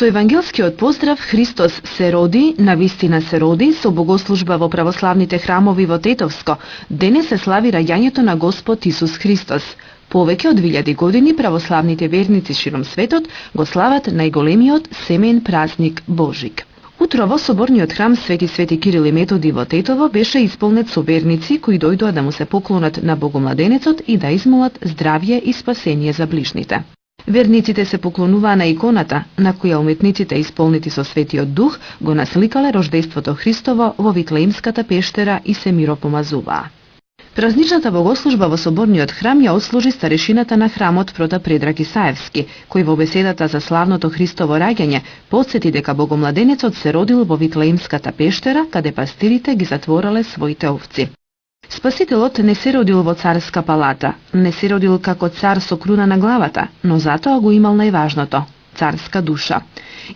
Со евангелскиот поздрав Христос се роди, навистина се роди, со богослужба во православните храмови во Тетовско, денес се слави раѓањето на Господ Исус Христос. Повеќе од 1000 години православните верници широм светот го слават најголемиот семеен празник Божик. Утрово соборниот храм Свети Кирил и Методи во Тетово беше исполнет со верници кои дојдоа да му се поклонат на Богомладенецот и да измолат здравје и спасение за ближните. Верниците се поклонуваа на иконата, на која уметниците исполнети со Светиот Дух го насликале рождеството Христово во Витлеемската пештера и се миропомазуваа. Празничната богослужба во соборниот храм ја отслужи старешината на храмот Прота Предраг Исаевски, кој во беседата за славното Христово раѓање потсети дека Богомладенецот се родил во Витлеемската пештера, каде пастирите ги затворале своите овци. Спасителот не се родил во царска палата, не се родил како цар со круна на главата, но затоа го имал најважното – царска душа.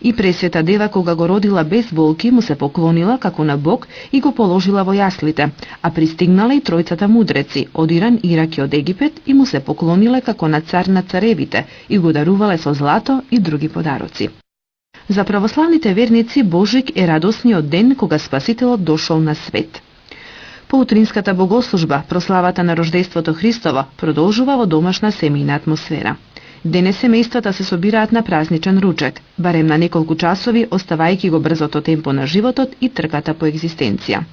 И Пресвета Дева, кога го родила без болки, му се поклонила како на Бог и го положила во јаслите, а пристигнала и тројцата мудреци од Иран, Ирак и од Египет и му се поклониле како на цар на царевите и го дарувале со злато и други подароци. За православните верници Божик е радосниот ден кога Спасителот дошол на свет. Поутринската богослужба, прославата на рождеството Христово, продолжува во домашна семејна атмосфера. Денес семејствата се собираат на празничен ручек, барем на неколку часови, оставајќи го брзото темпо на животот и трката по екзистенција.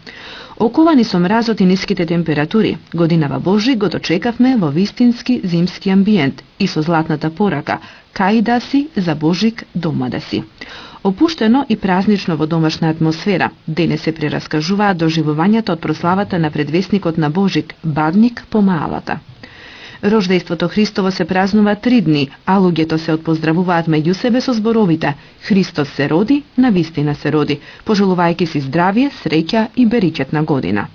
Оковани со мразот и ниските температури, годинава Божик го дочекавме во вистински зимски амбиент и со златната порака «Кај да си, за Божик дома да си». Опуштено и празнично во домашна атмосфера, денес се прераскажуваат доживувањата од прославата на предвесникот на Божик, Бадник по Маалата. Рождеството Христово се празнува 3 дни, а луѓето се отпоздравуваат меѓу себе со зборовите «Христос се роди, навистина се роди», пожелувајќи си здравје, среќа и беричетна година.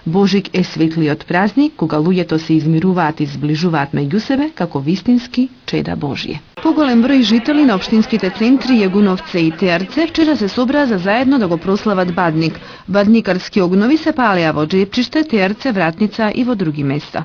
Божик е светлиот празник, кога луѓето се измируваат и зближуваат меѓу себе како вистински чеда Божје. Поголем број жители на општинските центри Јагуновце и Теарце вчера се собраа за заедно да го прослават Бадник. Бадникарски огнови се палеа во Джепчиште, Теарце, Вратница и во други места.